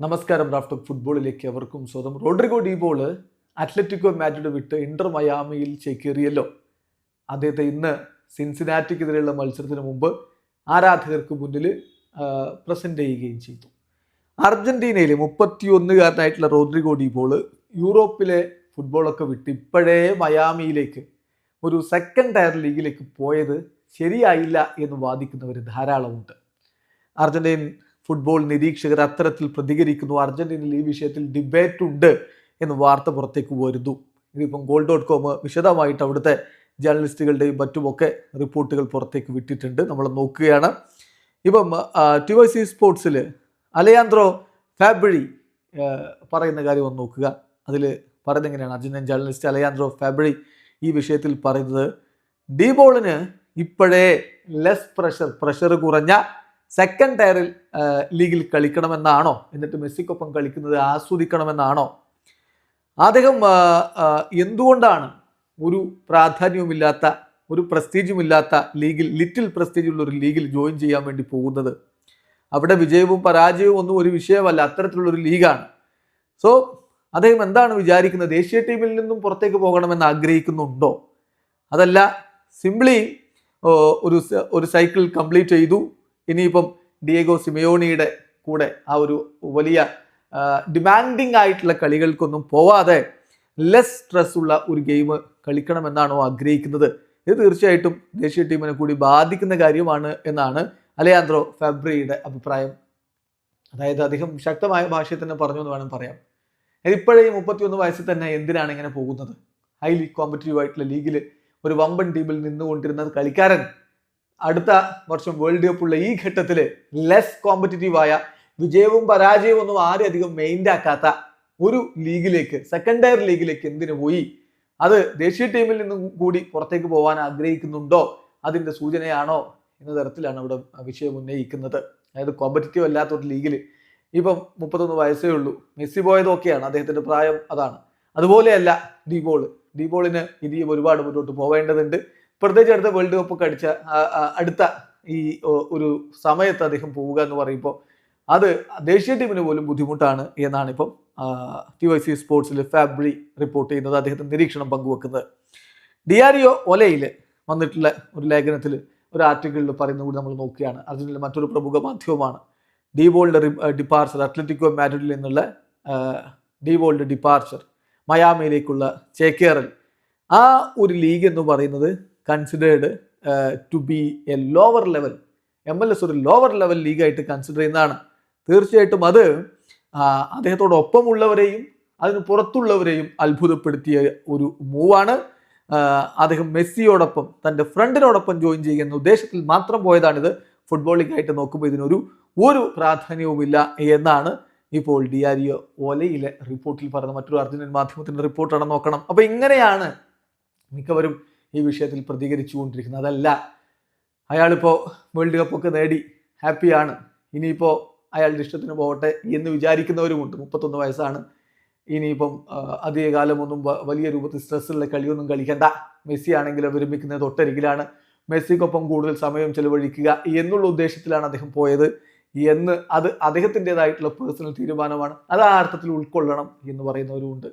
നമസ്കാരം. റാഫ്റ്റ് ഫുട്ബോളിലേക്ക് അവർക്കും സ്വന്തം. റോഡ്രിഗോ ഡീബോള് അത്ലറ്റിക്കോ മാഡ്രിഡ് വിട്ട് ഇന്റർ മയാമിയിൽ ചേക്കേറിയല്ലോ. അദ്ദേഹത്തെ ഇന്ന് സിൻസിനാറ്റിക്കെതിരെയുള്ള മത്സരത്തിന് മുമ്പ് ആരാധകർക്ക് മുന്നിൽ പ്രസന്റ് ചെയ്യുകയും ചെയ്തു. അർജന്റീനയിലെ 31കാരനായിട്ടുള്ള റോഡ്രിഗോ ഡീബോള് യൂറോപ്പിലെ ഫുട്ബോളൊക്കെ വിട്ട് ഇപ്പോഴേ മയാമിയിലേക്ക് ഒരു സെക്കൻഡ് ടയർ ലീഗിലേക്ക് പോയത് ശരിയായില്ല എന്ന് വാദിക്കുന്നവർ ധാരാളമുണ്ട്. അർജന്റീൻ ഫുട്ബോൾ നിരീക്ഷകർ അത്തരത്തിൽ പ്രതികരിക്കുന്നു. അർജന്റീനയിൽ ഈ വിഷയത്തിൽ ഡിബേറ്റ് ഉണ്ട് എന്ന് വാർത്ത പുറത്തേക്ക് വരുന്നു. ഇതിപ്പം goal.com വിശദമായിട്ട് അവിടുത്തെ ജേർണലിസ്റ്റുകളുടെയും മറ്റുമൊക്കെ റിപ്പോർട്ടുകൾ പുറത്തേക്ക് വിട്ടിട്ടുണ്ട്. നമ്മൾ നോക്കുകയാണ്. ഇപ്പം TYC സ്പോർട്സിൽ അലയാൻഡ്രോ ഫാബ്രി പറയുന്ന കാര്യം ഒന്ന് നോക്കുക. അതിൽ പറയുന്നത് എങ്ങനെയാണ്? അർജന്റീൻ ജേർണലിസ്റ്റ് അലയാൻഡ്രോ ഫാബ്രി ഈ വിഷയത്തിൽ പറയുന്നത്, ഡീബോളിന് ഇപ്പോഴേ പ്രഷർ കുറഞ്ഞ സെക്കൻഡ് ടയറിൽ ലീഗിൽ കളിക്കണമെന്നാണോ, എന്നിട്ട് മെസ്സിക്കൊപ്പം കളിക്കുന്നത് ആസ്വദിക്കണമെന്നാണോ? അദ്ദേഹം എന്തുകൊണ്ടാണ് ഒരു പ്രാധാന്യവുമില്ലാത്ത, ഒരു പ്രസ്റ്റീജുമില്ലാത്ത ലീഗിൽ, ലിറ്റിൽ പ്രസ്റ്റീജുള്ള ഒരു ലീഗിൽ ജോയിൻ ചെയ്യാൻ വേണ്ടി പോകുന്നത്? അവിടെ വിജയവും പരാജയവും ഒന്നും ഒരു വിഷയമല്ല, അത്തരത്തിലുള്ളൊരു ലീഗാണ്. സോ അദ്ദേഹം എന്താണ് വിചാരിക്കുന്നത്? ദേശീയ ടീമിൽ നിന്നും പുറത്തേക്ക് പോകണമെന്ന് ആഗ്രഹിക്കുന്നുണ്ടോ? അതല്ല സിംപ്ലി ഒരു സൈക്കിൾ കംപ്ലീറ്റ് ചെയ്തു, ഇനിയിപ്പം ഡിയേഗോ സിമയോണിയുടെ കൂടെ ആ ഒരു വലിയ ഡിമാൻഡിങ് ആയിട്ടുള്ള കളികൾക്കൊന്നും പോവാതെ ലെസ് സ്ട്രെസ് ഉള്ള ഒരു ഗെയിം കളിക്കണമെന്നാണോ ആഗ്രഹിക്കുന്നത്? ഇത് തീർച്ചയായിട്ടും ദേശീയ ടീമിനെ കൂടി ബാധിക്കുന്ന കാര്യമാണ് എന്നാണ് അലയാൻഡ്രോ ഫാബ്രിയുടെ അഭിപ്രായം. അതായത് അദ്ദേഹം ശക്തമായ ഭാഷയിൽ തന്നെ പറഞ്ഞു എന്ന് വേണം പറയാം. ഇപ്പോഴേ 31 വയസ്സിൽ തന്നെ എന്തിനാണ് ഇങ്ങനെ പോകുന്നത്? ഹൈലി കോമ്പറ്റീവ് ആയിട്ടുള്ള ലീഗിൽ ഒരു വമ്പൻ ടീമിൽ നിന്നുകൊണ്ടിരുന്ന കളിക്കാരൻ അടുത്ത വർഷം വേൾഡ് കപ്പുള്ള ഈ ഘട്ടത്തിൽ ലെസ് കോമ്പറ്റീറ്റീവായ, വിജയവും പരാജയവും ഒന്നും ആരും അധികം മെയിൻഡ് ആക്കാത്ത ഒരു ലീഗിലേക്ക്, സെക്കൻഡ് ടയർ ലീഗിലേക്ക് എന്തിനു പോയി? അത് ദേശീയ ടീമിൽ നിന്നും കൂടി പുറത്തേക്ക് പോകാൻ ആഗ്രഹിക്കുന്നുണ്ടോ? അതിന്റെ സൂചനയാണോ എന്ന തരത്തിലാണ് ഇവിടെ വിഷയം ഉന്നയിക്കുന്നത്. അതായത് കോമ്പറ്റീറ്റീവ് അല്ലാത്തൊരു ലീഗിൽ ഇപ്പം 31 വയസ്സേ ഉള്ളൂ. മെസ്സി പോയതൊക്കെയാണ്, അദ്ദേഹത്തിന്റെ പ്രായം അതാണ്. അതുപോലെയല്ല ഡീബോളിന് ഇനിയും ഒരുപാട് മുന്നോട്ട് പോവേണ്ടതുണ്ട്. പ്രത്യേകിച്ച് അടുത്ത വേൾഡ് കപ്പ് ഒക്കെ അടിച്ച അടുത്ത ഈ ഒരു സമയത്ത് അദ്ദേഹം പോവുക എന്ന് പറയുമ്പോൾ അത് ദേശീയ ടീമിന് പോലും ബുദ്ധിമുട്ടാണ് എന്നാണ് ഇപ്പം TYC സ്പോർട്സിൽ ഫാബ്രി റിപ്പോർട്ട് ചെയ്യുന്നത്, അദ്ദേഹത്തിന്റെ നിരീക്ഷണം പങ്കുവെക്കുന്നത്. ഡിയാരിയോ ഒലയിൽ വന്നിട്ടുള്ള ഒരു ലേഖനത്തിൽ, ഒരു ആർട്ടിക്കിളിൽ പറയുന്നത് കൂടി നമ്മൾ നോക്കുകയാണ്. അർജന്റീനയിലെ മറ്റൊരു പ്രമുഖ മാധ്യമമാണ്. ഡീബോളിന്റെ ഡിപ്പാർച്ചർ, അത്ലറ്റിക്കോ മാഡ്രിഡിൽ നിന്നുള്ള ഡീബോളിന്റെ ഡിപ്പാർച്ചർ, മയാമിയിലേക്കുള്ള ചേക്കേറൽ, ആ ഒരു ലീഗ് എന്ന് പറയുന്നത് considered to be a lower level, MLS ഒരു ലോവർ ലെവൽ ലീഗായിട്ട് കൺസിഡർ ചെയ്യുന്നതാണ്. തീർച്ചയായിട്ടും അത് അദ്ദേഹത്തോടൊപ്പമുള്ളവരെയും അതിന് പുറത്തുള്ളവരെയും അത്ഭുതപ്പെടുത്തിയ ഒരു മൂവാണ്. അദ്ദേഹം മെസ്സിയോടൊപ്പം, തൻ്റെ ഫ്രണ്ടിനോടൊപ്പം ജോയിൻ ചെയ്യുന്ന ഉദ്ദേശത്തിൽ മാത്രം പോയതാണിത്. ഫുട്ബോൾ ലീഗായിട്ട് നോക്കുമ്പോൾ ഇതിനൊരു പ്രാധാന്യവുമില്ല എന്നാണ് ഇപ്പോൾ ഡിയാരിയോ ഒലയിലെ റിപ്പോർട്ടിൽ പറയുന്ന മറ്റൊരു അർജന്റീൻ മാധ്യമത്തിന്റെ റിപ്പോർട്ടാണ്. നോക്കണം. അപ്പൊ ഇങ്ങനെയാണ് മിക്കവരും ഈ വിഷയത്തിൽ പ്രതികരിച്ചുകൊണ്ടിരിക്കുന്നത്. അതല്ല, അയാളിപ്പോൾ വേൾഡ് കപ്പൊക്കെ നേടി ഹാപ്പിയാണ്, ഇനിയിപ്പോൾ അയാളുടെ ഇഷ്ടത്തിന് പോകട്ടെ എന്ന് വിചാരിക്കുന്നവരുമുണ്ട്. 31 വയസ്സാണ്, ഇനിയിപ്പം അധികകാലമൊന്നും വലിയ രൂപത്തിൽ സ്ട്രെസ്സുള്ള കളിയൊന്നും കളിക്കണ്ട, മെസ്സി ആണെങ്കിൽ വിരമിക്കുന്നത് തൊട്ടരികിലാണ്, മെസ്സിക്കൊപ്പം കൂടുതൽ സമയം ചെലവഴിക്കുക എന്നുള്ള ഉദ്ദേശത്തിലാണ് അദ്ദേഹം പോയത് എന്ന്, അത് അദ്ദേഹത്തിൻ്റെതായിട്ടുള്ള പേഴ്സണൽ തീരുമാനമാണ്, അത് ആ അർത്ഥത്തിൽ ഉൾക്കൊള്ളണം എന്ന് പറയുന്നവരുമുണ്ട്.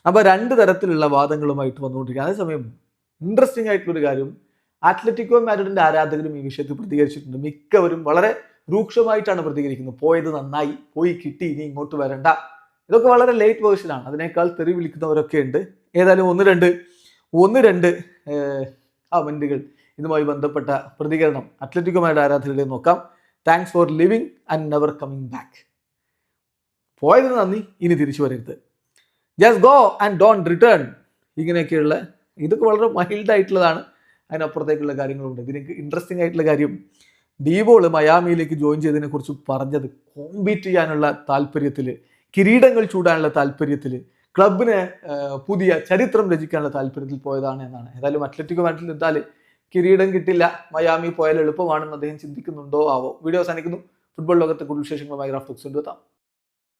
അപ്പോൾ രണ്ട് തരത്തിലുള്ള വാദങ്ങളുമായിട്ട് വന്നുകൊണ്ടിരിക്കുക. അതേസമയം ഇൻട്രസ്റ്റിംഗ് ആയിട്ടുള്ളൊരു കാര്യം, അത്ലറ്റിക്കോ മാഡ്രിഡിന്റെ ആരാധകരും ഈ വിഷയത്തിൽ പ്രതികരിച്ചിട്ടുണ്ട്. മിക്കവരും വളരെ രൂക്ഷമായിട്ടാണ് പ്രതികരിക്കുന്നത്. പോയത് നന്നായി, പോയി കിട്ടി, ഇനി ഇങ്ങോട്ട് വരണ്ട. ഇതൊക്കെ വളരെ ലേറ്റ് വേർഷനാണ്, അതിനേക്കാൾ തെറി വിളിക്കുന്നവരൊക്കെ ഉണ്ട്. ഏതായാലും ഒന്ന് രണ്ട് കമന്റുകൾ ഇതുമായി ബന്ധപ്പെട്ട പ്രതികരണം അത്ലറ്റിക്കോ മാഡ്രിഡ് ആരാധകരുടെ നോക്കാം. Thanks for living and never coming back. പോയതിന് നന്ദി, ഇനി തിരിച്ചു വരരുത്. Just go and don't return. ഇങ്ങനെയൊക്കെയുള്ള, ഇതൊക്കെ വളരെ മൈൽഡ് ആയിട്ടുള്ളതാണ്. അതിനപ്പുറത്തേക്കുള്ള കാര്യങ്ങളുണ്ട്. ഇതിനൊക്കെ ഇൻട്രസ്റ്റിംഗ് ആയിട്ടുള്ള കാര്യം, ഡീബോള് മയാമിയിലേക്ക് ജോയിൻ ചെയ്തതിനെ കുറിച്ച് പറഞ്ഞത് കോമ്പീറ്റ് ചെയ്യാനുള്ള താല്പര്യത്തിൽ, കിരീടങ്ങൾ ചൂടാനുള്ള താല്പര്യത്തിൽ, ക്ലബിന് പുതിയ ചരിത്രം രചിക്കാനുള്ള താല്പര്യത്തിൽ പോയതാണ് എന്നാണ്. ഏതായാലും അത്ലറ്റിക്കോ മാഡ്രിഡിൽ നിന്നാൽ കിരീടം കിട്ടില്ല, മയാമി പോയാൽ എളുപ്പമാണെന്ന് അദ്ദേഹം ചിന്തിക്കുന്നുണ്ടോ ആവോ. വീഡിയോ അവസാനിക്കുന്നു. ഫുട്ബോൾ ലോകത്തെ കൂടുതൽ വിശേഷങ്ങളുമായി റാഫ്റ്റ് എത്താം.